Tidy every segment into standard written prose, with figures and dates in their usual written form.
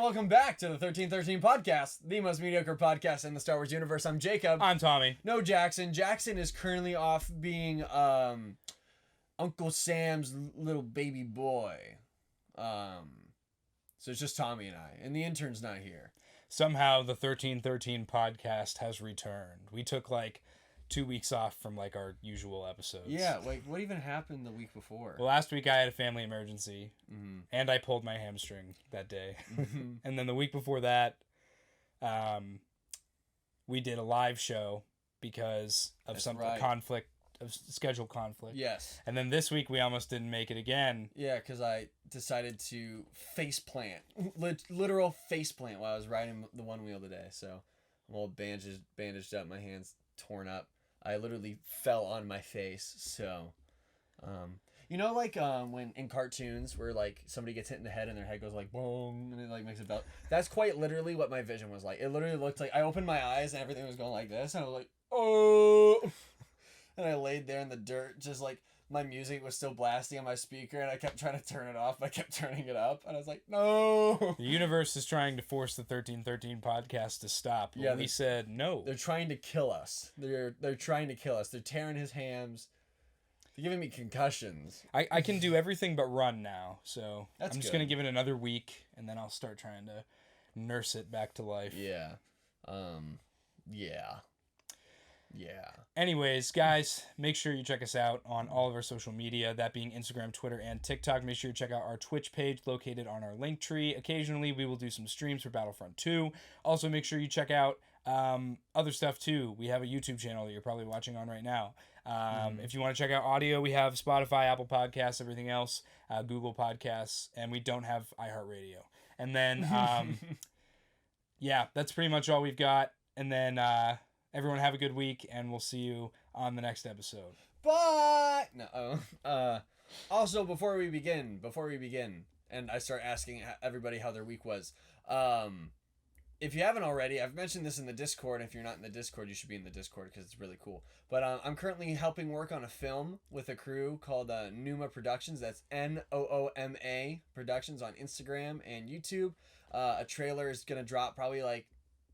and welcome back to the 1313 podcast, the most mediocre podcast in the Star Wars universe. I'm Jacob. I'm Tommy. No, Jackson. Jackson is currently off being Uncle Sam's little baby boy. So it's just Tommy and I, and the intern's not here. Somehow the 1313 podcast has returned. We took like 2 weeks off from like our usual episodes. Yeah, like what even happened the week before? Well, last week I had a family emergency, and I pulled my hamstring that day. And then the week before that, we did a live show because of conflict, of schedule conflict. Yes. And then this week we almost didn't make it again. Yeah, because I decided to faceplant, literal faceplant while I was riding the one wheel today. So I'm all bandaged up, my hands torn up. I literally fell on my face. So, you know, like when in cartoons where like somebody gets hit in the head and their head goes like boom and it like makes a belt. That's quite literally what my vision was like. It literally looked like I opened my eyes and everything was going like this, and I was like, oh, and I laid there in the dirt, just like my music was still blasting on my speaker, and I kept trying to turn it off. I kept turning it up, and I was like, no. The universe is trying to force the 1313 podcast to stop. But we said no. They're trying to kill us. They're trying to kill us. They're tearing his hams. They're giving me concussions. I can do everything but run now, so I'm just going to give it another week, and then I'll start trying to nurse it back to life. Yeah. Yeah. Anyways, guys, make sure you check us out on all of our social media, that being Instagram, Twitter, and TikTok. Make sure you check out our Twitch page located on our link tree. Occasionally, we will do some streams for Battlefront 2. Also, make sure you check out other stuff, too. We have a YouTube channel that you're probably watching on right now. If you want to check out audio, we have Spotify, Apple Podcasts, everything else, Google Podcasts, and we don't have iHeartRadio. And then, yeah, that's pretty much all we've got. And then, everyone have a good week, and we'll see you on the next episode. Bye! No. Also, before we begin, and I start asking everybody how their week was, if you haven't already, I've mentioned this in the Discord. If you're not in the Discord, you should be in the Discord because it's really cool. But I'm currently helping work on a film with a crew called Nooma Productions. That's Nooma Productions on Instagram and YouTube. A trailer is going to drop probably like,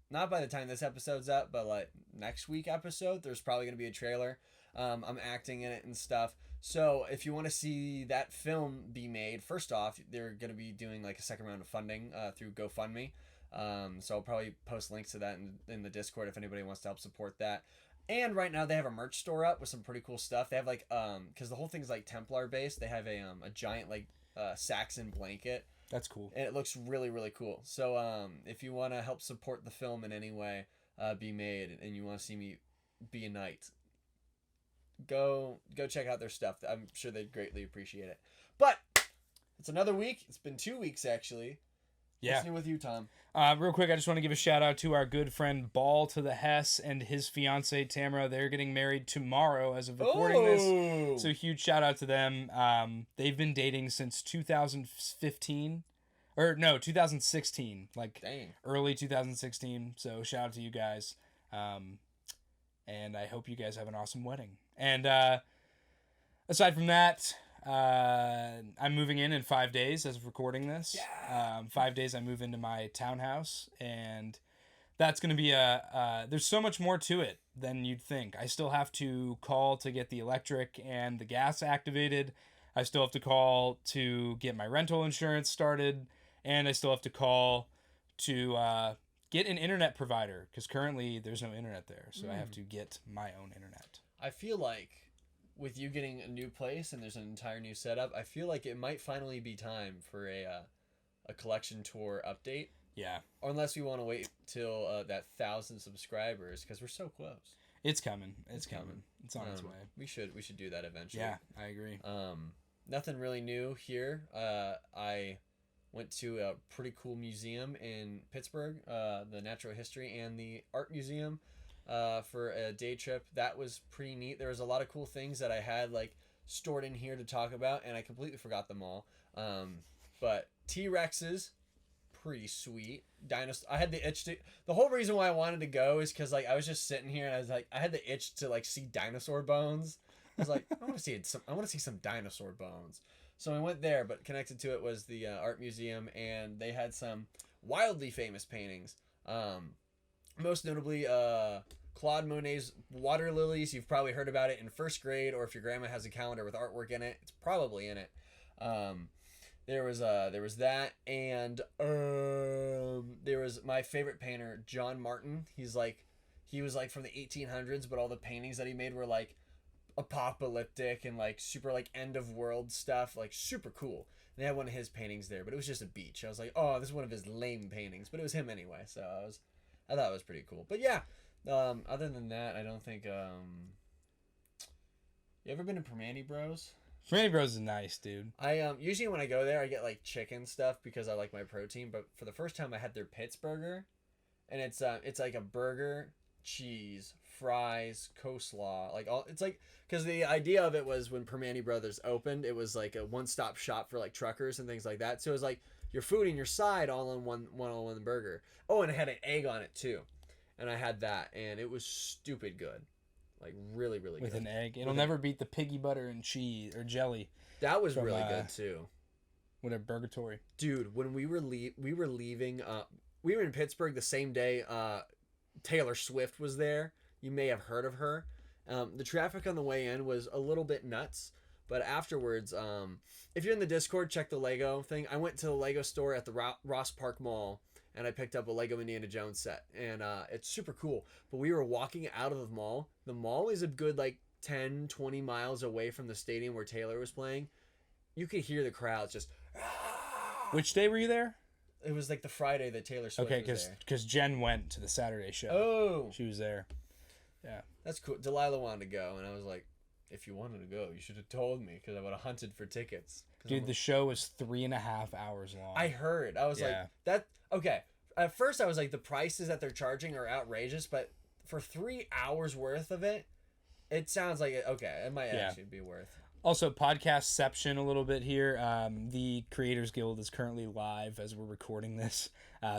not by the time this episode's up, but like next week episode, there's probably going to be a trailer. I'm acting in it and stuff. So if you want to see that film be made, first off, they're going to be doing like a second round of funding through GoFundMe. So I'll probably post links to that in the Discord if anybody wants to help support that. And right now they have a merch store up with some pretty cool stuff. They have like, because the whole thing's like Templar based, they have a giant like Saxon blanket. That's cool. And it looks really, really cool. So if you want to help support the film in any way be made, and you want to see me be a knight, go check out their stuff. I'm sure they'd greatly appreciate it. But it's another week. It's been 2 weeks, actually. Yeah. What's new with you, Tom? Real quick, I just want to give a shout out to our good friend Ball to the Hess and his fiance Tamara. They're getting married tomorrow as of recording this. So huge shout out to them. They've been dating since 2015. Or no, 2016. Like early 2016. So shout out to you guys. And I hope you guys have an awesome wedding. And aside from that, I'm moving in 5 days as of recording this. Yeah. 5 days I move into my townhouse, and that's going to be there's so much more to it than you'd think. I still have to call to get the electric and the gas activated. I still have to call to get my rental insurance started, and I still have to call to get an internet provider because currently there's no internet there. So I have to get my own internet. I feel like with you getting a new place and there's an entire new setup, I feel like it might finally be time for a collection tour update. Yeah. Or unless we want to wait till that 1,000 subscribers, because we're so close. It's coming. It's coming. It's on its way. We should do that eventually. Yeah, I agree. Nothing really new here. I went to a pretty cool museum in Pittsburgh, the Natural History and the Art Museum. For a day trip. That was pretty neat. There was a lot of cool things that I had like stored in here to talk about, and I completely forgot them all. But T-Rexes, pretty sweet. I had the itch to. The whole reason why I wanted to go is because like I was just sitting here and I was like, I had the itch to like see dinosaur bones. I was like, I want to see some dinosaur bones. So I went there, but connected to it was the art museum, and they had some wildly famous paintings. Most notably, Claude Monet's Water Lilies. You've probably heard about it in first grade, or if your grandma has a calendar with artwork in it, it's probably in it. There was that, and there was my favorite painter, John Martin. He was like from the 1800s, but all the paintings that he made were like apocalyptic and like super like end of world stuff, like super cool. And they had one of his paintings there, but it was just a beach. I was like, oh, this is one of his lame paintings, but it was him anyway. So I thought it was pretty cool. But yeah, other than that, I don't think. You ever been to Permane Bros? Permane Bros is nice, dude. I usually when I go there, I get like chicken stuff because I like my protein. But for the first time, I had their Pittsburgher, and it's like a burger, cheese, fries, coleslaw, like all. It's like because the idea of it was when Permane Brothers opened, it was like a one-stop shop for like truckers and things like that. So it was like your food and your side all in one burger. Oh, and it had an egg on it too, and I had that, and it was stupid good. Like really, really with good. With an egg. It'll never beat the piggy butter and cheese or jelly. That was really good too. With a Burgatory. Dude, when we were leaving, we were in Pittsburgh the same day Taylor Swift was there. You may have heard of her. The traffic on the way in was a little bit nuts, but afterwards, if you're in the Discord, check the Lego thing. I went to the Lego store at the Ross Park Mall, and I picked up a Lego Indiana Jones set, and it's super cool. But we were walking out of the mall. The mall is a good like 10, 20 miles away from the stadium where Taylor was playing. You could hear the crowds just... Which day were you there? It was like the Friday that Taylor Swift was there. Because Jen went to the Saturday show. Oh! She was there. Yeah. That's cool. Delilah wanted to go, and I was like, if you wanted to go, you should have told me, because I would have hunted for tickets. Dude, the show was 3.5 hours long. I heard. I was like, that... Okay. At first, I was like, the prices that they're charging are outrageous, but for 3 hours worth of it, it sounds like, it might actually be worth. Also, podcastception a little bit here. The Creators Guild is currently live as we're recording this,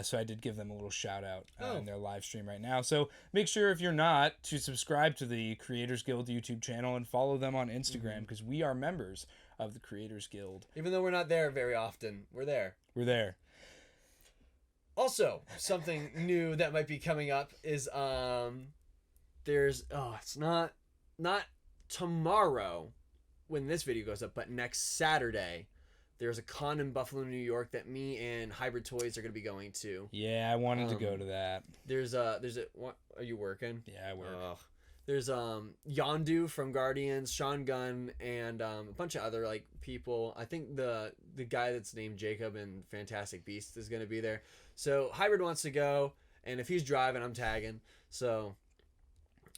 so I did give them a little shout out in their live stream right now. So make sure, if you're not, to subscribe to the Creators Guild YouTube channel and follow them on Instagram, because we are members of the Creators Guild. Even though we're not there very often, we're there. We're there. Also, something new that might be coming up is there's it's not tomorrow when this video goes up, but next Saturday there's a con in Buffalo, New York that me and Hybrid Toys are going to be going to. Yeah, I wanted to go to that. There's a what, are you working? Yeah, I work. There's Yondu from Guardians, Sean Gunn, and a bunch of other like people. I think the guy that's named Jacob in Fantastic Beasts is going to be there. So Hybrid wants to go, and if he's driving, I'm tagging. So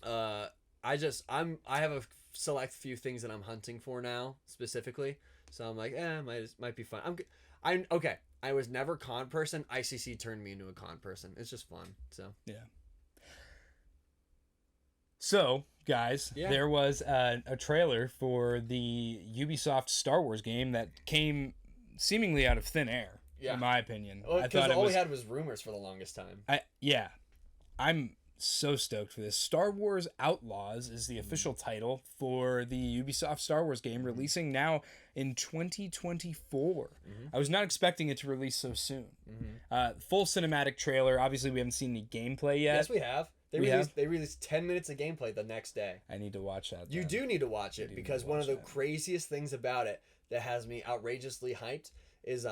I have a select few things that I'm hunting for now specifically. So I'm like, might be fun. I'm okay. I was never a con person. ICC turned me into a con person. It's just fun. So yeah. So, guys, there was a trailer for the Ubisoft Star Wars game that came seemingly out of thin air, in my opinion. Because all we had was rumors for the longest time. I'm so stoked for this. Star Wars Outlaws is the official title for the Ubisoft Star Wars game, releasing now in 2024. I was not expecting it to release so soon. Full cinematic trailer. Obviously, we haven't seen any gameplay yet. Yes, we have. They released 10 minutes of gameplay the next day. I need to watch that. You do need to watch it, because one of the craziest things about it that has me outrageously hyped is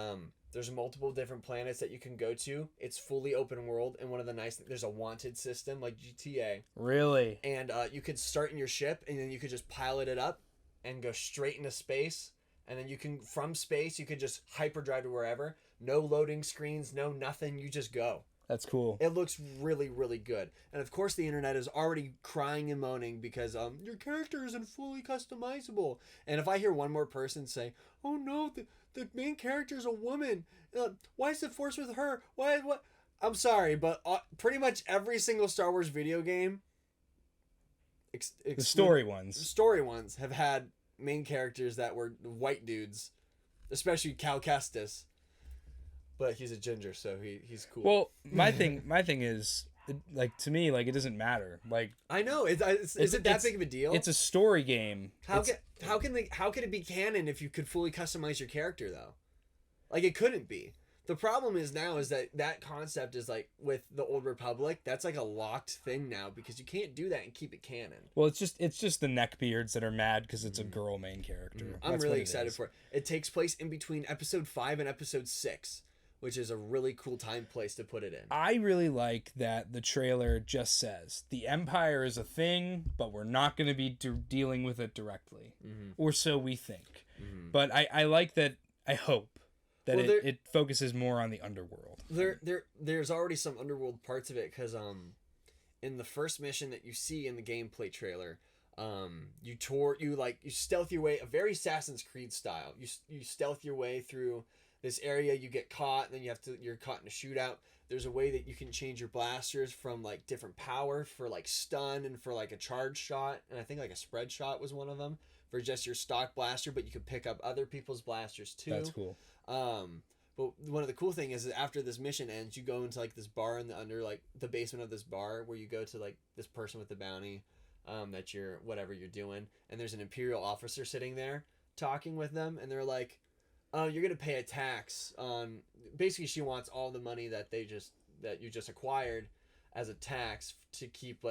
there's multiple different planets that you can go to. It's fully open world, and one of the nice things, there's a wanted system like GTA. Really? And you could start in your ship, and then you could just pilot it up and go straight into space. And then you can, from space, you could just hyperdrive to wherever. No loading screens, no nothing. You just go. That's cool. It looks really, really good. And of course the internet is already crying and moaning because your character isn't fully customizable. And if I hear one more person say, oh no, the main character is a woman. Why is it forced with her? What? I'm sorry, but pretty much every single Star Wars video game, the story ones have had main characters that were white dudes, especially Cal Kestis. But he's a ginger, so he's cool. Well, my thing is, like, to me, like, it doesn't matter. Like, I know, is it that big of a deal? It's a story game. How can it be canon if you could fully customize your character though? Like, it couldn't be. The problem is now is that concept is like with the Old Republic, that's like a locked thing now because you can't do that and keep it canon. Well, it's just the neckbeards that are mad because it's a girl main character. I'm really excited for it. It takes place in between episode 5 and episode 6, which is a really cool time place to put it in. I really like that the trailer just says the Empire is a thing, but we're not going to be dealing with it directly, or so we think. But I like that. I hope that it focuses more on the underworld. There's already some underworld parts of it because in the first mission that you see in the gameplay trailer, you stealth your way, a very Assassin's Creed style. You stealth your way through this area, you get caught, and then you're caught in a shootout. There's a way that you can change your blasters from like different power for like stun and for like a charge shot, and I think like a spread shot was one of them for just your stock blaster, but you could pick up other people's blasters too. That's cool. But one of the cool thing is that after this mission ends, you go into like this bar in the basement of this bar where you go to like this person with the bounty, that you're whatever you're doing, and there's an Imperial officer sitting there talking with them, and they're like, you're gonna pay a tax on. Basically, she wants all the money that you just acquired as a tax to keep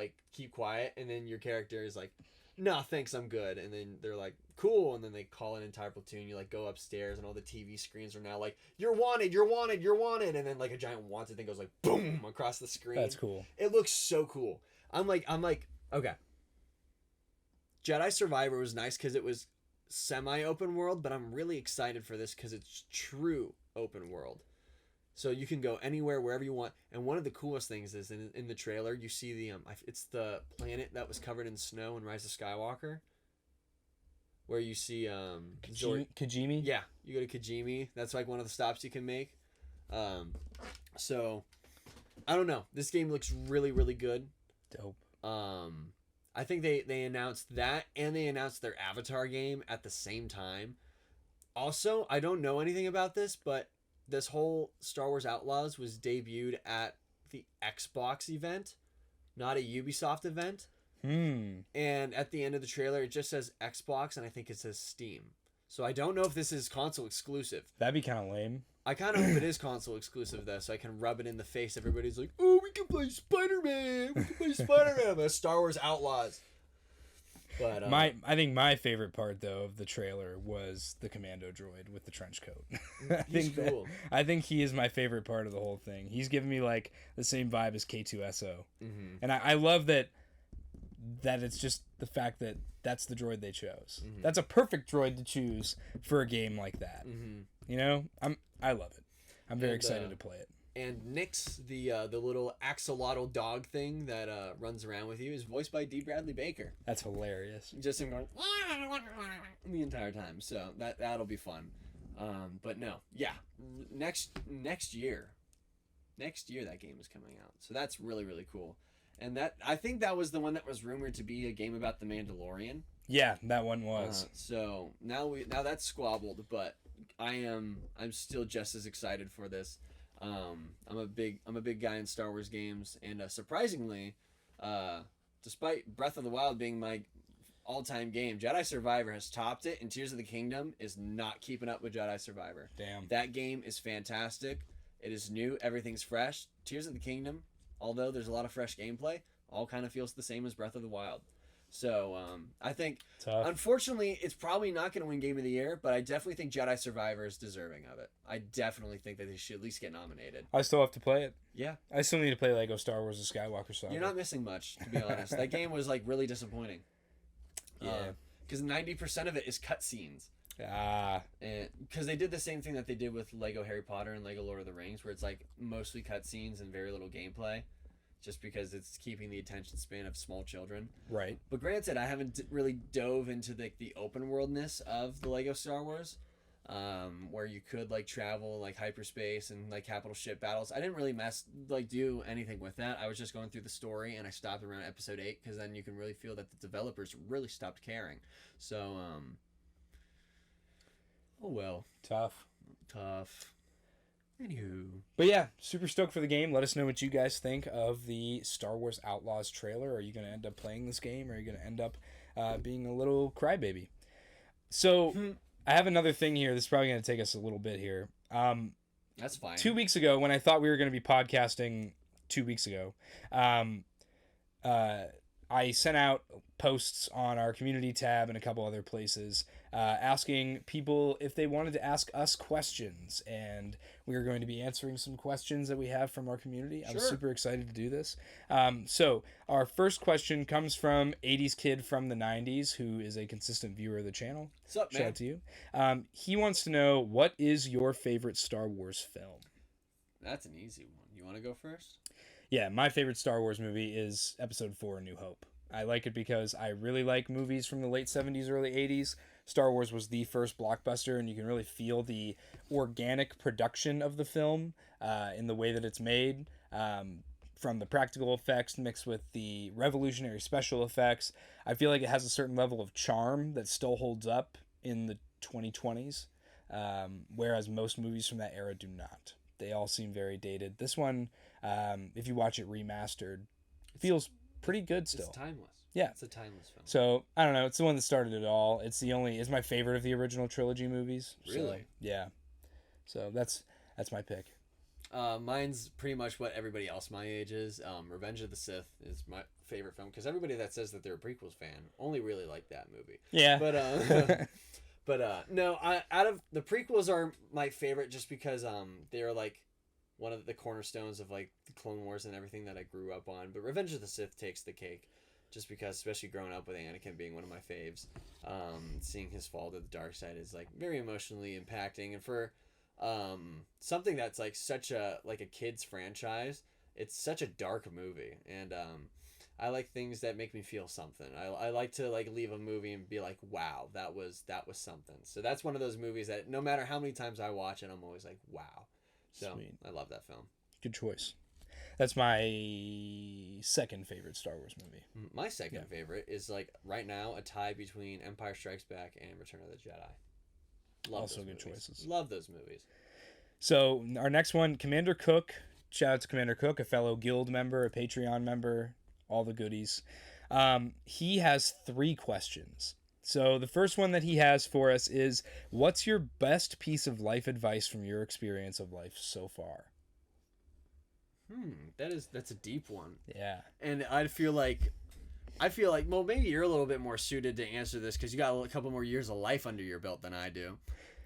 quiet, and then your character is like, no, thanks, I'm good. And then they're like, cool. And then they call an entire platoon. You like go upstairs, and all the TV screens are now like, you're wanted, you're wanted, you're wanted. And then like a giant wanted thing goes like boom across the screen. That's cool. It looks so cool. I'm like, okay. Jedi Survivor was nice because it was semi-open world, but I'm really excited for this because it's true open world. So you can go anywhere, wherever you want. And one of the coolest things is in the trailer, you see it's the planet that was covered in snow in Rise of Skywalker, where you see Kijimi. Yeah, you go to Kijimi. That's like one of the stops you can make. So I don't know. This game looks really, really good. Dope. I think they announced that, and they announced their Avatar game at the same time. Also, I don't know anything about this, but this whole Star Wars Outlaws was debuted at the Xbox event, not a Ubisoft event. And at the end of the trailer, it just says Xbox, and I think it says Steam. So I don't know if this is console exclusive. That'd be kind of lame. I kind of hope it is console exclusive, though, so I can rub it in the face. Everybody's like, oh, we can play Spider-Man. We can play Spider-Man. But Star Wars Outlaws. But I think my favorite part though of the trailer was the commando droid with the trench coat. He's cool. I think he is my favorite part of the whole thing. He's giving me like the same vibe as K2SO, and I love that it's just the fact that that's the droid they chose. That's a perfect droid to choose for a game like that. You know, I love it. I'm very excited to play it. And Nyx, the little axolotl dog thing that runs around with you, is voiced by D. Bradley Baker. That's hilarious. Just him going the entire time. So that'll be fun. But no, yeah, next year that game is coming out. So that's really, really cool. And I think that was the one that was rumored to be a game about the Mandalorian. Yeah, that one was. So now that's squabbled, but I'm still just as excited for this. I'm a big guy in Star Wars games, and surprisingly, despite Breath of the Wild being my all-time game, Jedi Survivor has topped it, and Tears of the Kingdom is not keeping up with Jedi Survivor. Damn. That game is fantastic. It is new. Everything's fresh. Tears of the Kingdom, although there's a lot of fresh gameplay, all kind of feels the same as Breath of the Wild. So I think, unfortunately, it's probably not going to win Game of the Year, but I definitely think Jedi Survivor is deserving of it. I definitely think that they should at least get nominated. I still have to play it. Yeah. I still need to play Lego Star Wars: The Skywalker Saga. You're not missing much, to be honest. That game was like really disappointing. Yeah. Because 90% of it is cutscenes. Ah. Because they did the same thing that they did with Lego Harry Potter and Lego Lord of the Rings, where it's like mostly cutscenes and very little gameplay. Just because it's keeping the attention span of small children. Right. But granted, I haven't really dove into the open worldness of the Lego Star Wars, where you could like travel like hyperspace and like capital ship battles. I didn't really do anything with that. I was just going through the story, and I stopped around episode 8 because then you can really feel that the developers really stopped caring. So, oh well. Tough. Anywho. But yeah, super stoked for the game. Let us know what you guys think of the Star Wars Outlaws trailer. Are you going to end up playing this game, or are you going to end up being a little crybaby? So I have another thing here. This is probably going to take us a little bit here. That's fine. 2 weeks ago, when I thought we were going to be podcasting 2 weeks ago, I sent out posts on our community tab and a couple other places asking people if they wanted to ask us questions, and we are going to be answering some questions that we have from our community. I'm super excited to do this. So our first question comes from 80s Kid from the 90s, who is a consistent viewer of the channel. What's up, man? Shout out to you. He wants to know, what is your favorite Star Wars film? That's an easy one. You want to go first? Yeah, my favorite Star Wars movie is Episode 4, A New Hope. I like it because I really like movies from the late 70s, early 80s. Star Wars was the first blockbuster, and you can really feel the organic production of the film in the way that it's made, from the practical effects mixed with the revolutionary special effects. I feel like it has a certain level of charm that still holds up in the 2020s, whereas most movies from that era do not. They all seem very dated. This one, if you watch it remastered, feels pretty good still. It's timeless. Yeah. It's a timeless film. So, I don't know. It's the one that started it all. It's my favorite of the original trilogy movies. Really? So, yeah. So, that's my pick. Mine's pretty much what everybody else my age is. Revenge of the Sith is my favorite film, because everybody that says that they're a prequels fan only really like that movie. Yeah. But no, out of the prequels are my favorite just because they're like one of the cornerstones of like the Clone Wars and everything that I grew up on. But Revenge of the Sith takes the cake, just because, especially growing up with Anakin being one of my faves, seeing his fall to the dark side is like very emotionally impacting. And for something that's like such a kid's franchise, it's such a dark movie, and I like things that make me feel something. I like to like leave a movie and be like, wow, that was something. So that's one of those movies that no matter how many times I watch it, I'm always like, wow. So sweet. I love that film. Good choice. That's my second favorite Star Wars movie. My second favorite is like right now a tie between Empire Strikes Back and Return of the Jedi. Love also those good movies. choices. Love those movies. So our next one, Commander Cook. Shout out to Commander Cook, a fellow guild member, a Patreon member, all the goodies. He has 3 questions. So the first one that he has for us is, what's your best piece of life advice from your experience of life so far? That's a deep one. Yeah. And I feel like, well, maybe you're a little bit more suited to answer this because you got a couple more years of life under your belt than I do.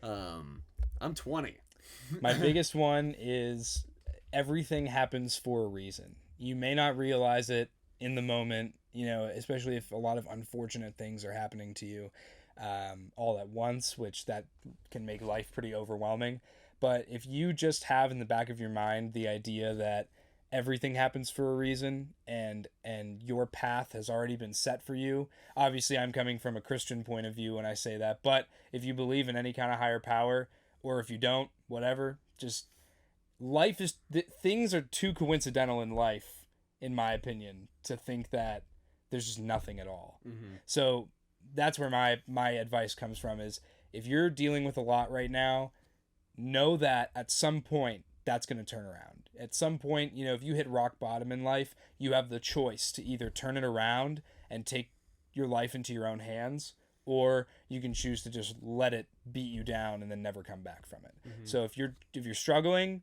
I'm 20. My biggest one is, everything happens for a reason. You may not realize it in the moment, especially if a lot of unfortunate things are happening to you all at once, which that can make life pretty overwhelming. But if you just have in the back of your mind the idea that everything happens for a reason, and your path has already been set for you. Obviously, I'm coming from a Christian point of view when I say that, but if you believe in any kind of higher power, or if you don't, whatever, just things are too coincidental in life, in my opinion, to think that there's just nothing at all. Mm-hmm. So that's where my advice comes from, is if you're dealing with a lot right now, know that at some point that's going to turn around. At some point, if you hit rock bottom in life, you have the choice to either turn it around and take your life into your own hands, or you can choose to just let it beat you down and then never come back from it. Mm-hmm. So if you're struggling,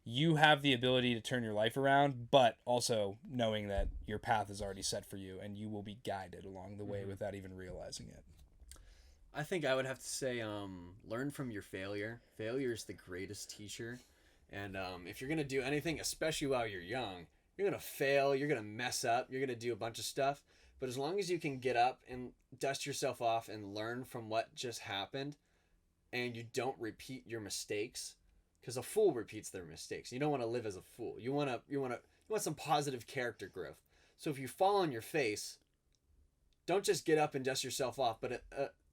you have the ability to turn your life around, but also knowing that your path is already set for you and you will be guided along the way mm-hmm. without even realizing it. I think I would have to say, learn from your failure. Failure is the greatest teacher. And if you're going to do anything, especially while you're young, you're going to fail, you're going to mess up, you're going to do a bunch of stuff. But as long as you can get up and dust yourself off and learn from what just happened, and you don't repeat your mistakes, because a fool repeats their mistakes. You don't want to live as a fool. You want some positive character growth. So if you fall on your face, don't just get up and dust yourself off, but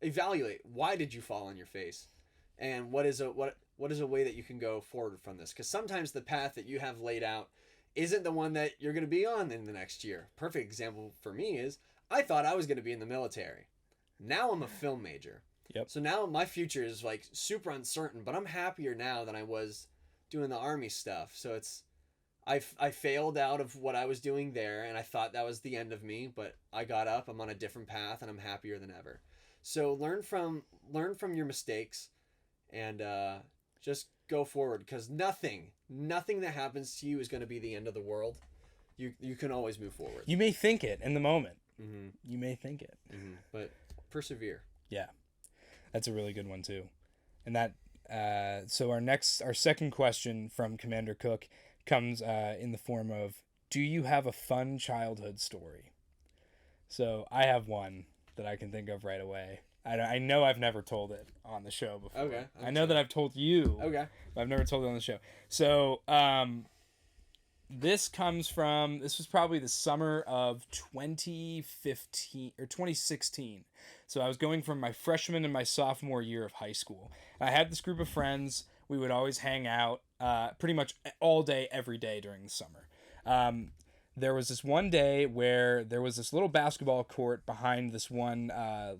evaluate, why did you fall on your face, and what is a way that you can go forward from this? Because sometimes the path that you have laid out isn't the one that you're going to be on in the next year. Perfect example for me is, I thought I was going to be in the military. Now I'm a film major. Yep. So now my future is like super uncertain, but I'm happier now than I was doing the Army stuff. So I failed out of what I was doing there, and I thought that was the end of me, but I got up, I'm on a different path, and I'm happier than ever. So learn from your mistakes, and Just go forward, because nothing that happens to you is going to be the end of the world. You can always move forward. You may think it in the moment. Mm-hmm. You may think it. Mm-hmm. But persevere. Yeah. That's a really good one too. And that so our second question from Commander Cook comes in the form of, do you have a fun childhood story? So I have one that I can think of right away. I know I've never told it on the show before. Okay. I know that I've told you. Okay. But I've never told it on the show. So this was probably the summer of 2015 or 2016. So I was going from my freshman and my sophomore year of high school. I had this group of friends. We would always hang out pretty much all day, every day during the summer. There was this one day where there was this little basketball court behind this one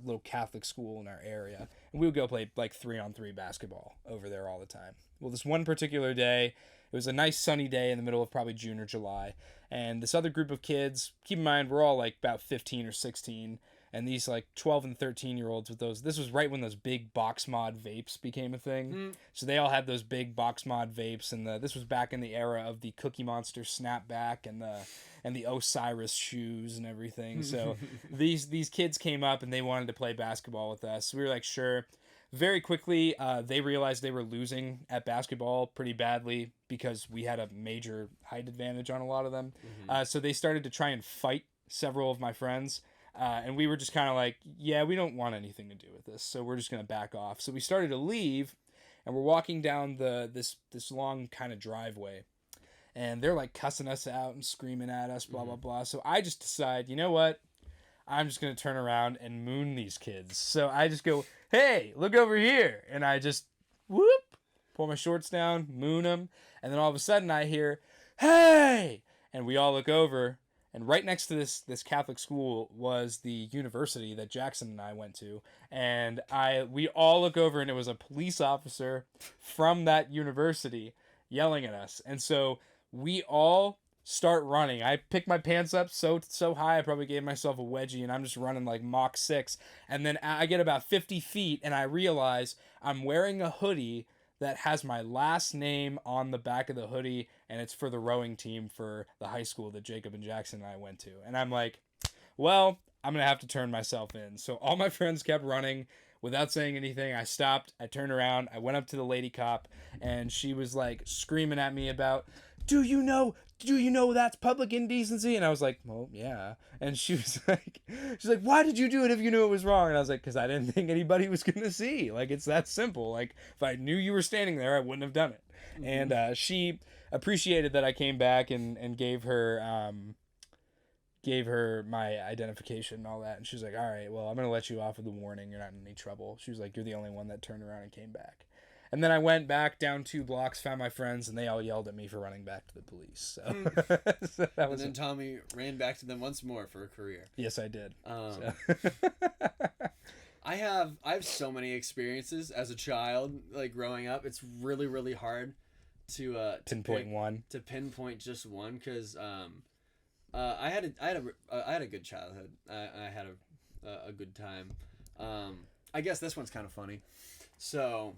little Catholic school in our area. And we would go play like 3-on-3 basketball over there all the time. Well, this one particular day, it was a nice sunny day in the middle of probably June or July. And this other group of kids, keep in mind, we're all like about 15 or 16. And these like 12 and 13-year-olds with those, this was right when those big box mod vapes became a thing. Mm. So they all had those big box mod vapes, and this was back in the era of the Cookie Monster snapback and the Osiris shoes and everything. So these kids came up and they wanted to play basketball with us. So we were like, sure. Very quickly, they realized they were losing at basketball pretty badly because we had a major height advantage on a lot of them. Mm-hmm. So they started to try and fight several of my friends. And we were just kind of like, yeah, we don't want anything to do with this, so we're just going to back off. So we started to leave, and we're walking down this long kind of driveway. And they're like cussing us out and screaming at us, blah, blah, blah. So I just decide, you know what? I'm just going to turn around and moon these kids. So I just go, hey, look over here. And I just, whoop, pull my shorts down, moon them. And then all of a sudden I hear, hey! And we all look over. And right next to this Catholic school was the university that Jackson and I went to. And we all look over, and it was a police officer from that university yelling at us. And so we all start running. I pick my pants up so high, I probably gave myself a wedgie, and I'm just running like Mach 6. And then I get about 50 feet, and I realize I'm wearing a hoodie that has my last name on the back of the hoodie, and it's for the rowing team for the high school that Jacob and Jackson and I went to. And I'm like, well, I'm going to have to turn myself in. So all my friends kept running without saying anything. I stopped, I turned around, I went up to the lady cop, and she was like screaming at me about, do you know that's public indecency? And I was like, well, yeah. And she's like, why did you do it if you knew it was wrong? And I was like, because I didn't think anybody was going to see. Like, it's that simple. Like, if I knew you were standing there, I wouldn't have done it. Mm-hmm. And she appreciated that I came back and gave her my identification and all that. And she was like, all right, well, I'm going to let you off with a warning. You're not in any trouble. She was like, you're the only one that turned around and came back. And then I went back down 2 blocks, found my friends, and they all yelled at me for running back to the police. So, so that was. And then Tommy ran back to them once more for a career. Yes, I did. I have so many experiences as a child, like growing up. It's really, really hard to pinpoint just one, because I had a good childhood. I had a good time. I guess this one's kind of funny. So,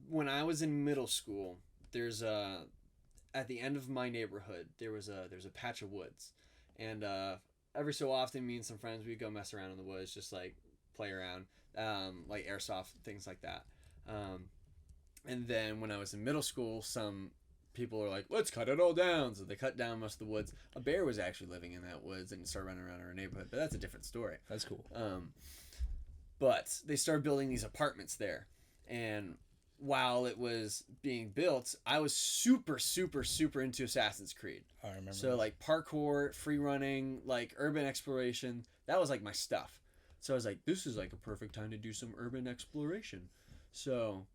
when I was in middle school, there's at the end of my neighborhood, there's a patch of woods, and every so often, me and some friends, we'd go mess around in the woods, just like play around, like airsoft, things like that. And then when I was in middle school, some people were like, let's cut it all down. So they cut down most of the woods. A bear was actually living in that woods and started running around our neighborhood, but that's a different story. That's cool. But they started building these apartments there, and while it was being built, I was super, super, super into Assassin's Creed. I remember. So like parkour, free running, like urban exploration, that was like my stuff. So I was like, this is like a perfect time to do some urban exploration. So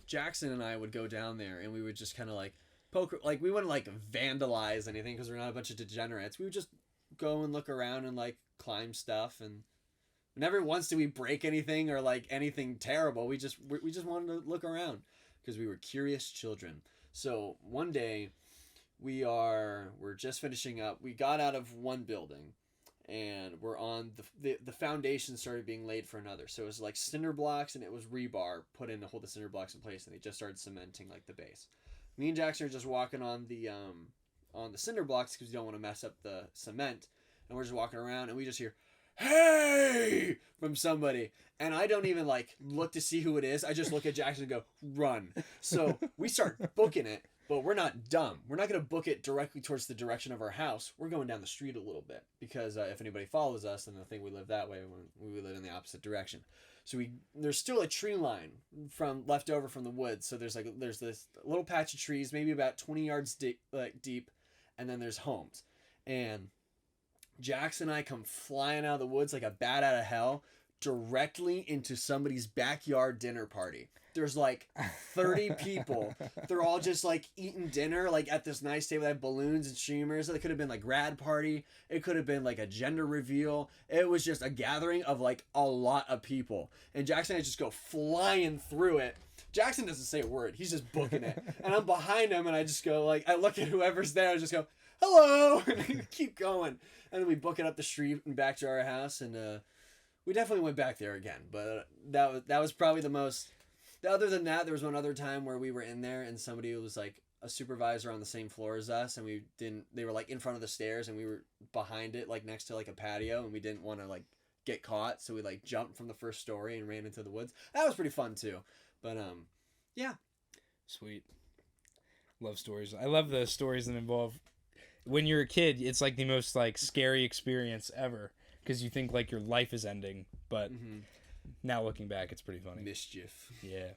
Jackson and I would go down there, and we would just kind of like poke, like we wouldn't like vandalize anything because we're not a bunch of degenerates. We would just go and look around and like climb stuff, and never once did we break anything or like anything terrible. We just wanted to look around because we were curious children. So one day we're just finishing up. We got out of one building, and we're on the foundation started being laid for another. So it was like cinder blocks and it was rebar put in to hold the cinder blocks in place, and they just started cementing like the base. Me and Jackson are just walking on the cinder blocks because we don't want to mess up the cement, and we're just walking around and we just hear, "Hey!" from somebody, and I don't even like look to see who it is. I just look at Jackson and go, "Run!" So we start booking it. But we're not dumb. We're not going to book it directly towards the direction of our house. We're going down the street a little bit because if anybody follows us, then they'll think we live that way when we live in the opposite direction. So there's still a tree line left over from the woods. So there's this little patch of trees, maybe about 20 yards deep, and then there's homes. And Jax and I come flying out of the woods like a bat out of hell directly into somebody's backyard dinner party. There's like 30 people. They're all just like eating dinner like at this nice table. They have balloons and streamers. It could have been like grad party. It could have been like a gender reveal. It was just a gathering of like a lot of people. And Jackson and I just go flying through it. Jackson doesn't say a word. He's just booking it. And I'm behind him and I just go like, I look at whoever's there and just go, "Hello!" And I keep going. And then we book it up the street and back to our house. And we definitely went back there again. But that was probably the most... Other than that, there was one other time where we were in there and somebody was like a supervisor on the same floor as us, and they were like in front of the stairs and we were behind it, like next to like a patio, and we didn't want to like get caught, so we like jumped from the first story and ran into the woods. That was pretty fun too. But yeah. Sweet. Love stories. I love the stories that involve, when you're a kid, it's like the most like scary experience ever because you think like your life is ending, but now looking back, it's pretty funny. Mischief. Yeah.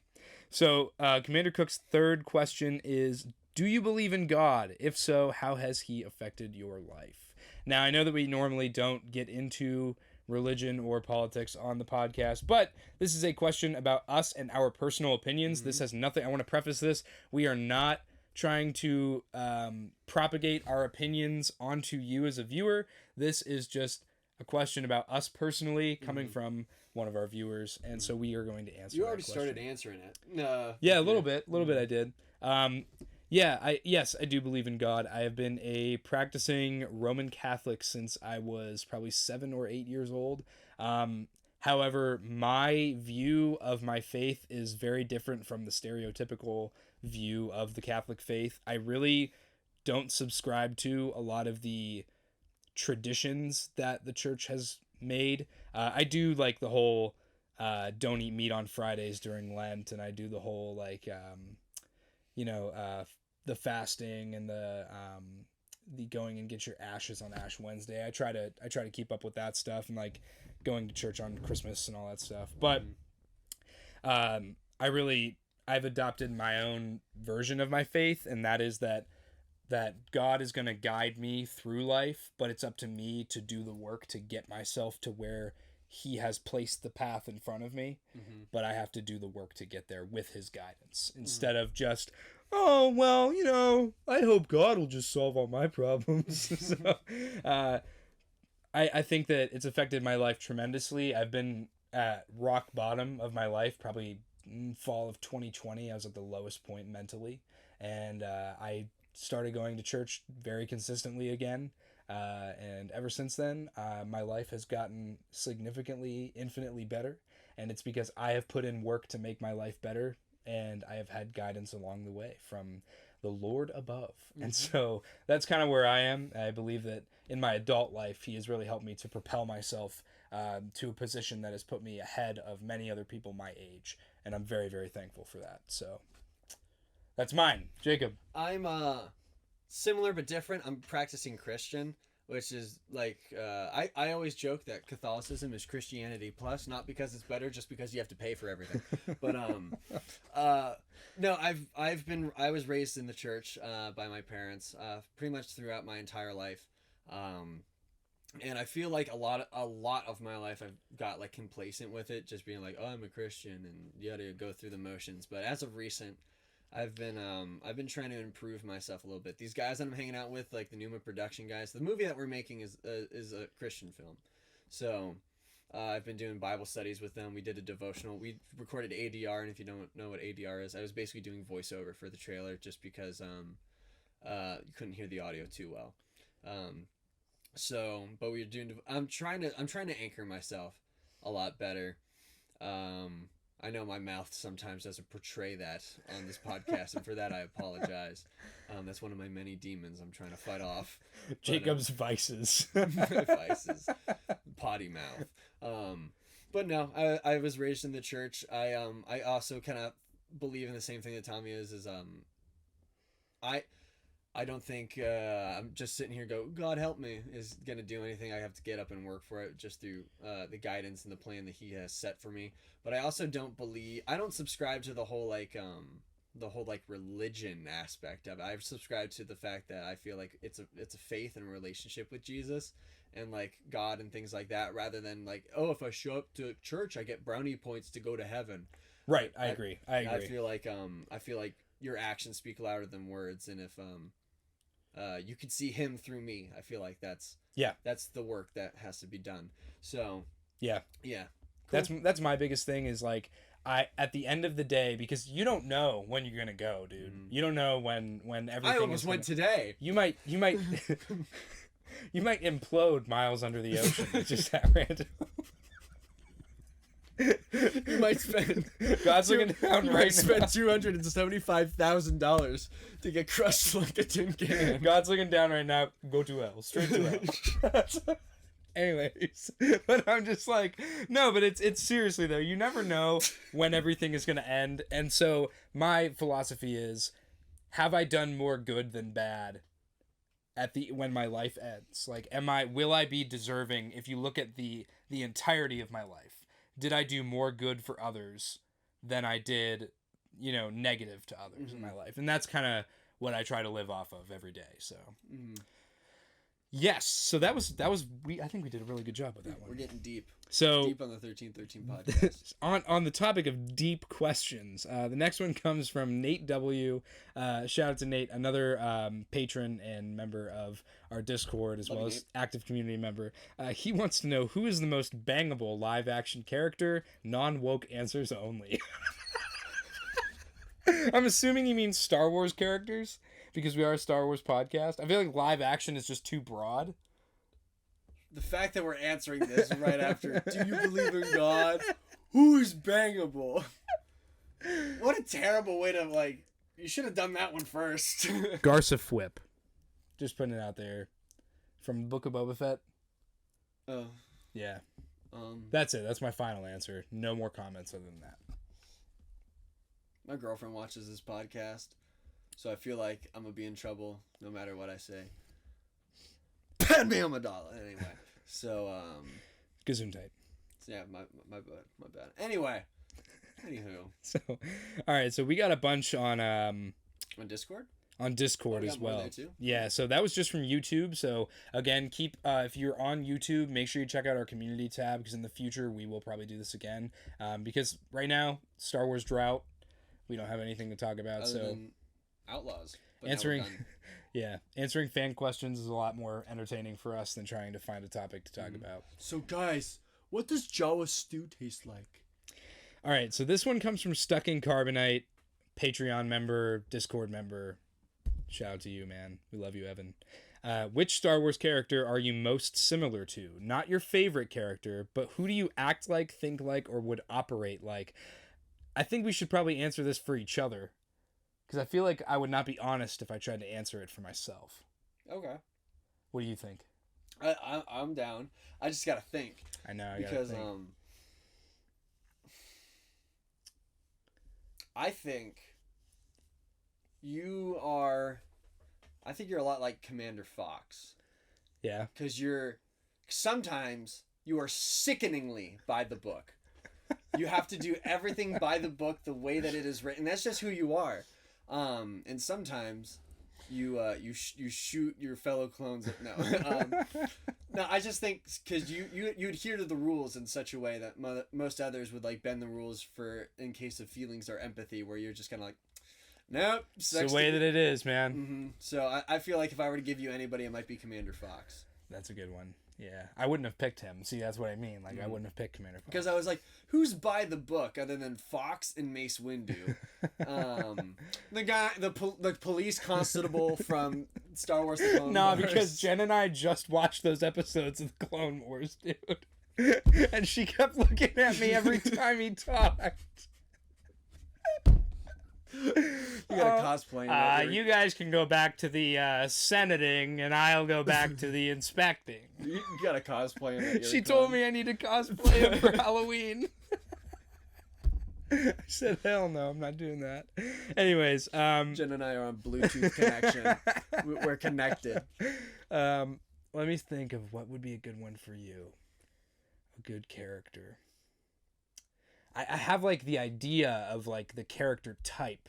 So, Commander Cook's third question is, do you believe in God? If so, how has he affected your life? Now, I know that we normally don't get into religion or politics on the podcast, but this is a question about us and our personal opinions. This has nothing... I want to preface this. We are not trying to propagate our opinions onto you as a viewer. This is just a question about us personally coming from one of our viewers, and so we are going to answer. You already started answering it. Yeah, a little bit I did. I do believe in God. I have been a practicing Roman Catholic since I was probably 7 or 8 years old. However, my view of my faith is very different from the stereotypical view of the Catholic faith. I really don't subscribe to a lot of the traditions that the church has made. I do like the whole don't eat meat on Fridays during Lent, and I do the whole like the fasting and the going and get your ashes on Ash Wednesday. I try to keep up with that stuff and like going to church on Christmas and all that stuff. But I've adopted my own version of my faith, and that is that God is going to guide me through life, but it's up to me to do the work to get myself to where he has placed the path in front of me, but I have to do the work to get there with his guidance instead of just, oh, well, I hope God will just solve all my problems. So, I think that it's affected my life tremendously. I've been at rock bottom of my life, probably fall of 2020. I was at the lowest point mentally, and I started going to church very consistently again, and ever since then my life has gotten significantly, infinitely better, and it's because I have put in work to make my life better, and I have had guidance along the way from the Lord above. And so that's kind of where I am. I believe that in my adult life he has really helped me to propel myself to a position that has put me ahead of many other people my age, and I'm very, very thankful for that. So that's mine. Jacob. I'm similar but different. I'm practicing Christian, which is like I always joke that Catholicism is Christianity plus, not because it's better, just because you have to pay for everything. But no, I was raised in the church by my parents pretty much throughout my entire life. And I feel like a lot of my life I've got like complacent with it, just being like, oh, I'm a Christian and you gotta go through the motions. But as of recent, I've been trying to improve myself a little bit. These guys that I'm hanging out with, like the Numa production guys, the movie that we're making is a Christian film. So I've been doing Bible studies with them. We did a devotional. We recorded ADR, and if you don't know what ADR is, I was basically doing voiceover for the trailer just because you couldn't hear the audio too well. So, but we're doing. I'm trying to anchor myself a lot better. I know my mouth sometimes doesn't portray that on this podcast, and for that I apologize. That's one of my many demons I'm trying to fight off. Jacob's vices. Vices, potty mouth. But no, I was raised in the church. I also kind of believe in the same thing that Tommy is I don't think I'm just sitting here go, God help me, is going to do anything. I have to get up and work for it just through the guidance and the plan that he has set for me. But I also don't subscribe to the whole like religion aspect of it. I've subscribed to the fact that I feel like it's a faith and a relationship with Jesus and like God and things like that, rather than like, oh, if I show up to church, I get brownie points to go to heaven. Right. I agree. I feel like your actions speak louder than words. And if, you can see him through me, I feel like that's the work that has to be done. So yeah. Cool. That's my biggest thing is like, at the end of the day, because you don't know when you're gonna go, dude. Mm-hmm. You don't know when everything. I almost went today. You might you might implode miles under the ocean. It's just that random. You might spend. God's looking down right now. Spend $275,000 to get crushed like a tin can. God's looking down right now. Go to hell. Straight to hell. Anyways, but I'm just like, no, but it's seriously though, you never know when everything is going to end. And so my philosophy is, have I done more good than bad when my life ends? Like, will I be deserving? If you look at the entirety of my life, did I do more good for others than I did, negative to others in my life? And that's kind of what I try to live off of every day. So yes, so that was I think we did a really good job with that one. We're getting deep. So deep on the 1313 podcast. on the topic of deep questions, the next one comes from Nate W. Shout out to Nate, another patron and member of our Discord, as well as active community member. He wants to know, who is the most bangable live action character? Non-woke answers only. I'm assuming he means Star Wars characters, because we are a Star Wars podcast. I feel like live action is just too broad. The fact that we're answering this right after, do you believe in God? Who is bangable? What a terrible way to, you should have done that one first. Garsa Fwip. Just putting it out there. From Book of Boba Fett. Oh. Yeah. That's it. That's my final answer. No more comments other than that. My girlfriend watches this podcast, so I feel like I'm going to be in trouble no matter what I say. Pat me on my dollar. Anyway, so, Gesundheit. Yeah, my bad. Anyway. Anywho. So, all right, so we got a bunch on Discord? On Discord as well. Yeah, so that was just from YouTube. So again, keep if you're on YouTube, make sure you check out our community tab, because in the future we will probably do this again. Because right now, Star Wars drought, we don't have anything to talk about. Other so than Outlaws. Answering answering fan questions is a lot more entertaining for us than trying to find a topic to talk about. So guys, what does Jawa stew taste like? All right, so this one comes from Stuck in Carbonite, Patreon member, Discord member. Shout out to you, man. We love you, Evan. Which Star Wars character are you most similar to? Not your favorite character, but who do you act like, think like, or would operate like? I think we should probably answer this for each other, because I feel like I would not be honest if I tried to answer it for myself. Okay. What do you think? I'm down. I just gotta think. I know. Because I think you're a lot like Commander Fox. Yeah. Because sometimes you are sickeningly by the book. You have to do everything by the book, the way that it is written. That's just who you are. And sometimes you shoot your fellow clones. No, I just think because you adhere to the rules in such a way that most others would bend the rules in case of feelings or empathy, where you're just kind of like, nope. It's the way that it is, man. Mm-hmm. So I feel like if I were to give you anybody, it might be Commander Fox. That's a good one. Yeah, I wouldn't have picked him. See, that's what I mean. I wouldn't have picked Commander Fox. Because I was like, who's by the book other than Fox and Mace Windu? The guy, the police constable from Star Wars The Clone No, Wars. because Jen and I just watched those episodes of the Clone Wars, dude. And she kept looking at me every time he talked. You got a cosplay. You guys can go back to the senating, and I'll go back to the inspecting. You got a cosplay in that. She told me I need to cosplay him for Halloween. I said, hell no, I'm not doing that. Anyways, Jen and I are on Bluetooth connection. We're connected. Let me think of what would be a good one for you. A good character. I have like the idea of like the character type,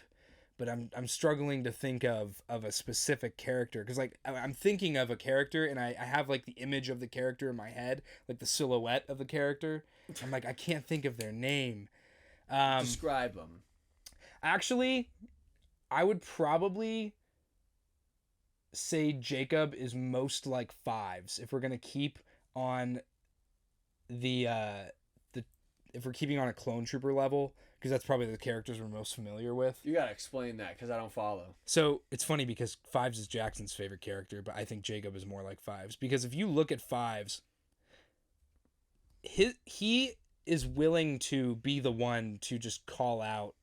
but I'm struggling to think of a specific character, because like I'm thinking of a character and I have like the image of the character in my head, like the silhouette of the character. I'm like, I can't think of their name. Describe them. Actually, I would probably say Jacob is most like Fives if we're gonna keep on the if we're keeping on a clone trooper level, because that's probably the characters we're most familiar with. You gotta explain that, because I don't follow. So it's funny because Fives is Jackson's favorite character, but I think Jacob is more like Fives, because if you look at Fives, he is willing to be the one to just call out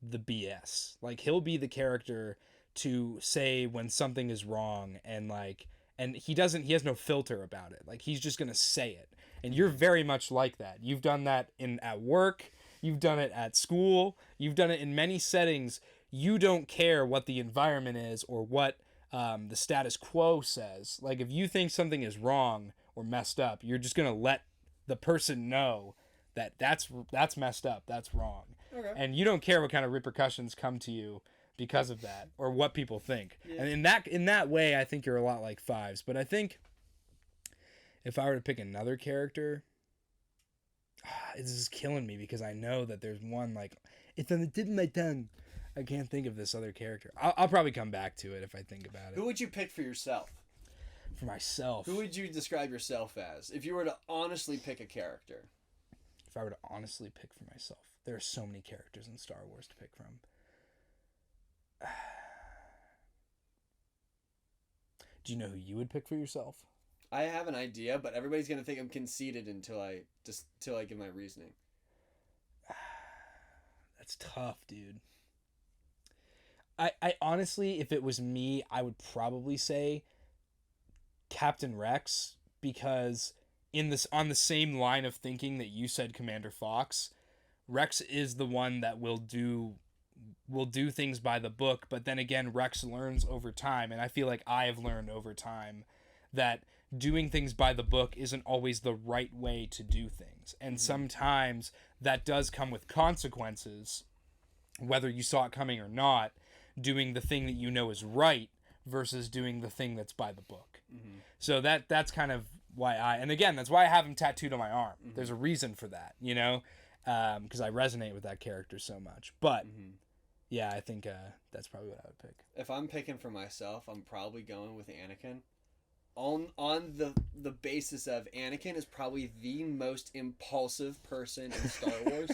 the BS. Like, he'll be the character to say when something is wrong, and he has no filter about it. Like, he's just gonna say it. And you're very much like that. You've done that at work, you've done it at school, you've done it in many settings. You don't care what the environment is or what the status quo says. Like, if you think something is wrong or messed up, you're just gonna let the person know that that's messed up, that's wrong. Okay. And you don't care what kind of repercussions come to you because of that, or what people think. Yeah. And in that way, I think you're a lot like Fives. But I think if I were to pick another character, this is killing me, because I know that there's one, like, it's on the tip of my tongue. I can't think of this other character. I'll probably come back to it if I think about it. Who would you pick for yourself? For myself. Who would you describe yourself as, if you were to honestly pick a character? If I were to honestly pick for myself, there are so many characters in Star Wars to pick from. Do you know who you would pick for yourself? I have an idea, but everybody's gonna think I'm conceited until I give my reasoning. That's tough, dude. I honestly, if it was me, I would probably say Captain Rex, because on the same line of thinking that you said Commander Fox, Rex is the one that will do things by the book, but then again, Rex learns over time, and I feel like I have learned over time that doing things by the book isn't always the right way to do things. And sometimes that does come with consequences, whether you saw it coming or not, doing the thing that you know is right versus doing the thing that's by the book. Mm-hmm. So that's kind of why that's why I have him tattooed on my arm. Mm-hmm. There's a reason for that, because I resonate with that character so much. But yeah, I think that's probably what I would pick. If I'm picking for myself, I'm probably going with Anakin. On the basis of Anakin is probably the most impulsive person in Star Wars.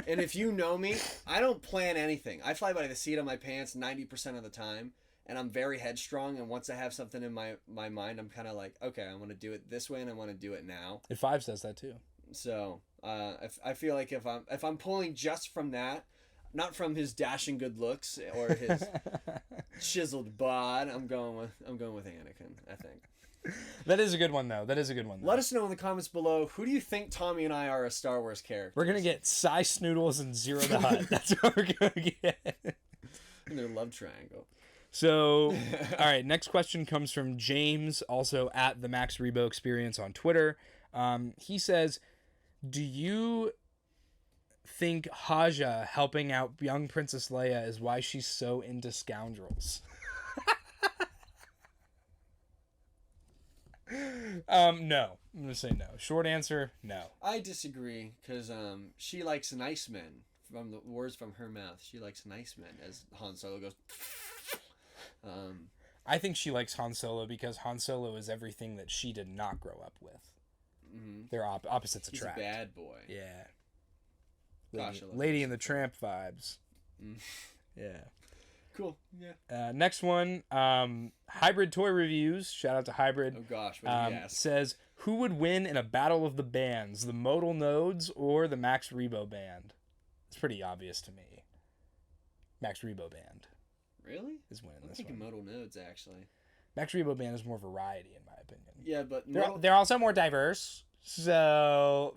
And if you know me, I don't plan anything. I fly by the seat of my pants 90% of the time, and I'm very headstrong, and once I have something in my mind, I'm kind of like, okay, I want to do it this way, and I want to do it now. And Five says that too. So I feel like if I'm pulling just from that, not from his dashing good looks or his chiseled bod, I'm going with Anakin, I think. That is a good one, though. Let us know in the comments below, who do you think Tommy and I are as Star Wars characters? We're going to get Cy Snoodles and Zero the Hutt. That's what we're going to get. And their love triangle. So, all right, next question comes from James, also at the Max Rebo Experience on Twitter. He says, do you think Haja helping out young Princess Leia is why she's so into scoundrels? No. I'm going to say no. Short answer, no. I disagree, because she likes nice men. From the words from her mouth, she likes nice men, as Han Solo goes. I think she likes Han Solo because Han Solo is everything that she did not grow up with. Mm-hmm. They're opposites attract. He's a bad boy. Yeah. Lady and the Tramp vibes. Mm. Yeah. Cool. Yeah. Next one, Hybrid Toy Reviews. Shout out to Hybrid. Oh gosh, what did he ask? Says, who would win in a battle of the bands, the Modal Nodes or the Max Rebo Band? It's pretty obvious to me. Max Rebo Band. Really? Is winning I'm this thinking one. Modal Nodes, actually. Max Rebo Band is more variety, in my opinion. Yeah, but They're also more diverse. So...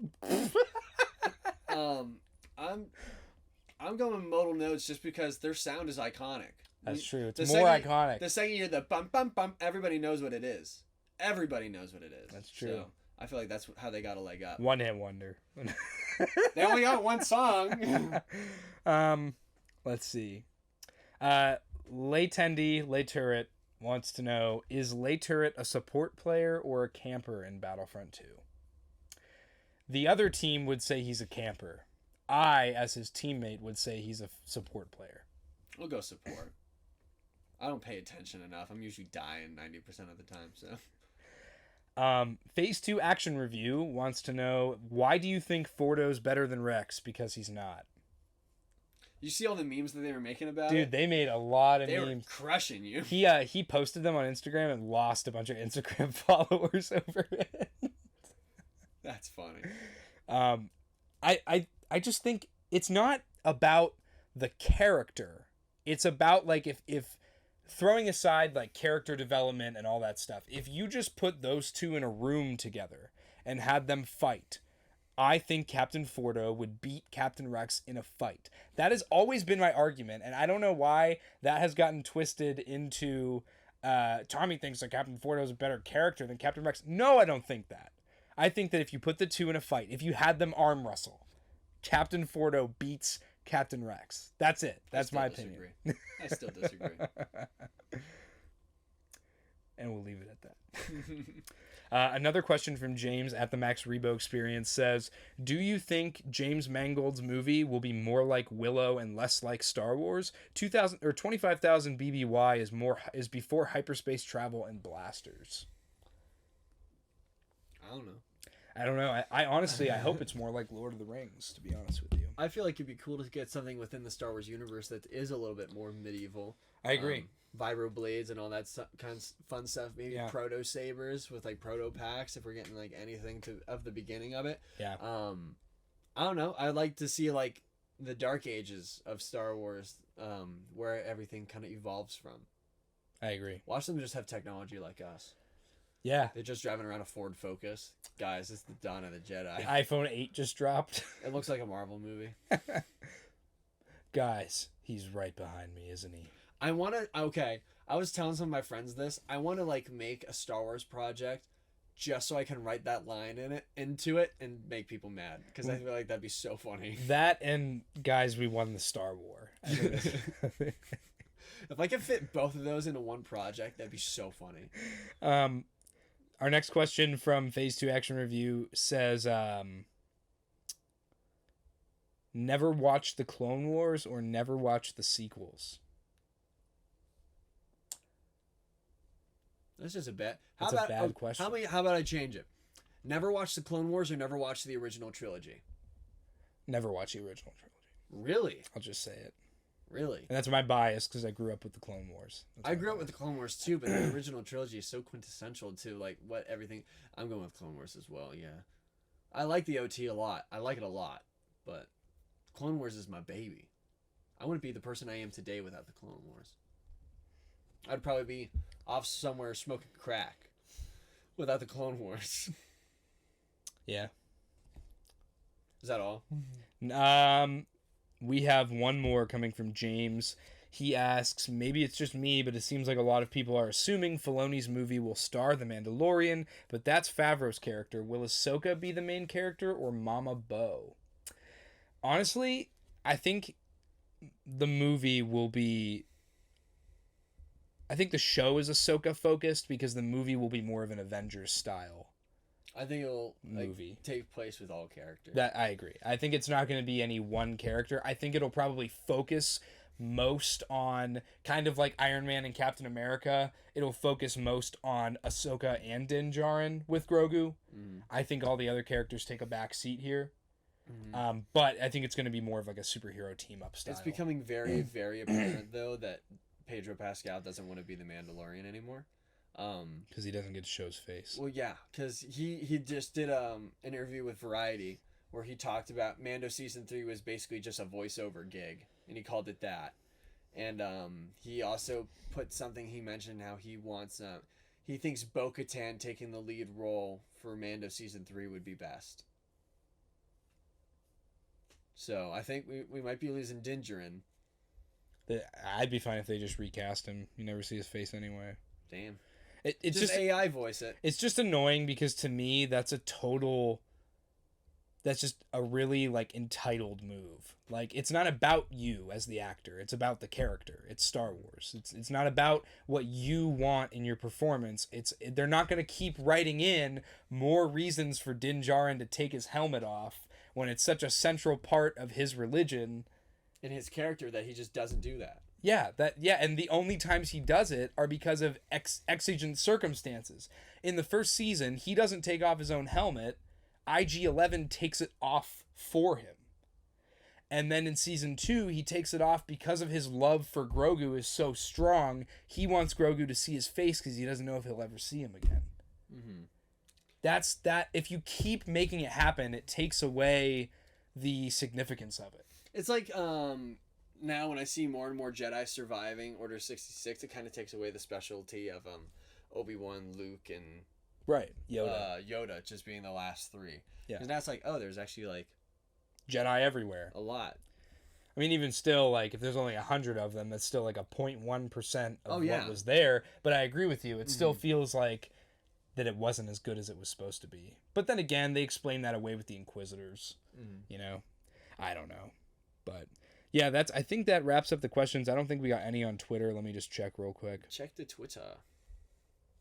I'm going Modal Nodes just because their sound is iconic. That's true. It's more iconic. The second you hear the bump, bump, bump, everybody knows what it is. Everybody knows what it is. That's true. So I feel like that's how they got a leg up. One hit wonder. They only got one song. Let's see. Lay Tendy, Lay Turret wants to know, is Lay Turret a support player or a camper in Battlefront 2? The other team would say he's a camper. I, as his teammate, would say he's a support player. We'll go support. I don't pay attention enough. I'm usually dying 90% of the time, so. Phase 2 Action Review wants to know, why do you think Fordo's better than Rex? Because he's not. You see all the memes that they were making about Dude, it? they made a lot of memes. They were crushing you. He posted them on Instagram and lost a bunch of Instagram followers over it. That's funny. I just think it's not about the character. It's about, like, if throwing aside, like, character development and all that stuff, if you just put those two in a room together and had them fight, I think Captain Fordo would beat Captain Rex in a fight. That has always been my argument, and I don't know why that has gotten twisted into Tommy thinks that Captain Fordo is a better character than Captain Rex. No, I don't think that. I think that if you put the two in a fight, if you had them arm wrestle, Captain Fordo beats Captain Rex. That's it. That's my opinion. I still disagree. And we'll leave it at that. Another question from James at the Max Rebo Experience says, do you think James Mangold's movie will be more like Willow and less like Star Wars? 25,000 BBY is before hyperspace travel and blasters. I don't know. I honestly, I hope it's more like Lord of the Rings, to be honest with you. I feel like it'd be cool to get something within the Star Wars universe that is a little bit more medieval. I agree. Vibro blades and all that kind of fun stuff. Maybe proto sabers with like proto packs if we're getting like anything of the beginning of it. Yeah. I don't know. I'd like to see like the dark ages of Star Wars, where everything kind of evolves from. I agree. Watch them just have technology like us. Yeah. They're just driving around a Ford Focus. Guys, it's the dawn of the Jedi. The iPhone 8 just dropped. It looks like a Marvel movie. Guys, he's right behind me, isn't he? I was telling some of my friends this. I want to like make a Star Wars project just so I can write that line into it and make people mad, because I feel like that'd be so funny. That and guys, we won the Star War. If I could fit both of those into one project, that'd be so funny. Our next question from Phase 2 Action Review says, never watched the Clone Wars or never watched the sequels? That's just a bet. That's a bad question. How about I change it? Never watched the Clone Wars or never watched the original trilogy? Never watched the original trilogy. Really? I'll just say it. Really? And that's my bias because I grew up with the Clone Wars. I grew up with the Clone Wars too, but the original trilogy is so quintessential to like what everything. I'm going with Clone Wars as well. Yeah, I like the OT a lot. I like it a lot, but Clone Wars is my baby. I wouldn't be the person I am today without the Clone Wars. I'd probably be off somewhere smoking crack without the Clone Wars. Yeah. Is that all? We have one more coming from James. He asks, maybe it's just me, but it seems like a lot of people are assuming Filoni's movie will star the Mandalorian, but that's Favreau's character. Will Ahsoka be the main character or Mama Bo? Honestly, I think the movie will be... I think the show is Ahsoka focused because the movie will be more of an Avengers style. I think it'll movie take place with all characters. That I agree. I think it's not going to be any one character. I think it'll probably focus most on kind of like Iron Man and Captain America. It'll focus most on Ahsoka and Din Djarin with Grogu. I think all the other characters take a back seat here. But I think it's going to be more of like a superhero team up style. It's becoming very, very apparent though that Pedro Pascal doesn't want to be the Mandalorian anymore. Because he doesn't get to show his face. Well, yeah, because he just did an interview with Variety where he talked about Mando Season 3 was basically just a voiceover gig, and he called it that. And he also put something, he mentioned how he wants, he thinks Bo-Katan taking the lead role for Mando Season 3 would be best. So I think we might be losing Din Djarin. I'd be fine if they just recast him. You never see his face anyway. Damn. It's just AI voice it. It's just annoying because to me that's just a really like entitled move. Like it's not about you as the actor. It's about the character. It's Star Wars. It's not about what you want in your performance. They're not going to keep writing in more reasons for Din Djarin to take his helmet off when it's such a central part of his religion in his character that he just doesn't do that. Yeah, and the only times he does it are because of exigent circumstances. In the first season, he doesn't take off his own helmet. IG-11 takes it off for him. And then in season 2, he takes it off because of his love for Grogu is so strong. He wants Grogu to see his face because he doesn't know if he'll ever see him again. Mm-hmm. That's that. If you keep making it happen, it takes away the significance of it. It's like now when I see more and more Jedi surviving Order 66, it kind of takes away the specialty of Obi-Wan, Luke, and Yoda just being the last 3. Yeah. And that's like, oh, there's actually like Jedi everywhere. A lot. I mean, even still, like if there's only 100 of them, that's still like a 0.1% of what was there. But I agree with you. It still feels like that it wasn't as good as it was supposed to be. But then again, they explain that away with the Inquisitors. You know, I don't know, but. Yeah, I think that wraps up the questions. I don't think we got any on Twitter. Let me just check real quick. Check the Twitter.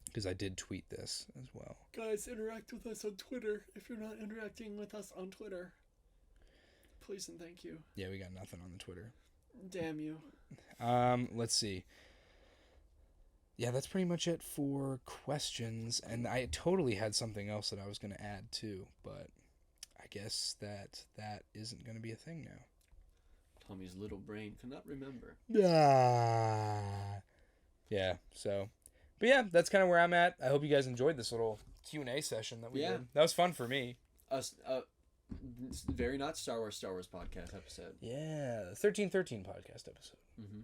Because I did tweet this as well. Guys, interact with us on Twitter. If you're not interacting with us on Twitter, please and thank you. Yeah, we got nothing on the Twitter. Damn you. Let's see. Yeah, that's pretty much it for questions. And I totally had something else that I was going to add too, but I guess that isn't going to be a thing now. Tommy's little brain cannot remember. Yeah, so. But yeah, that's kind of where I'm at. I hope you guys enjoyed this little Q&A session that we did. That was fun for me. Very not Star Wars podcast episode. Yeah, the 1313 podcast episode. Mm-hmm.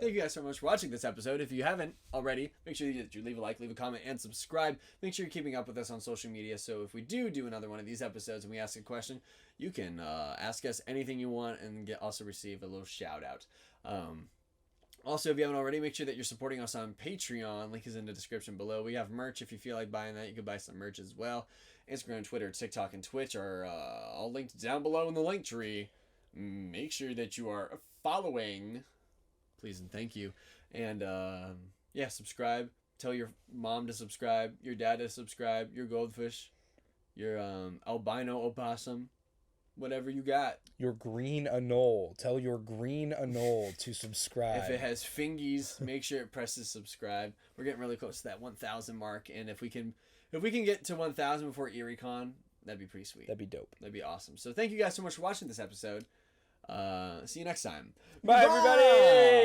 Thank you guys so much for watching this episode. If you haven't already, make sure that you leave a like, leave a comment, and subscribe. Make sure you're keeping up with us on social media, so if we do another one of these episodes and we ask a question, you can ask us anything you want and also receive a little shout-out. Also, if you haven't already, make sure that you're supporting us on Patreon. Link is in the description below. We have merch. If you feel like buying that, you can buy some merch as well. Instagram, Twitter, TikTok, and Twitch are all linked down below in the link tree. Make sure that you are following... Please and thank you. And subscribe. Tell your mom to subscribe, your dad to subscribe, your goldfish, your albino opossum, whatever you got. Your green anole. Tell your green anole to subscribe. If it has fingies, make sure it presses subscribe. We're getting really close to that 1,000 mark, and if we can get to 1,000 before ErieCon, that'd be pretty sweet. That'd be dope. That'd be awesome. So thank you guys so much for watching this episode. See you next time. Bye. Everybody!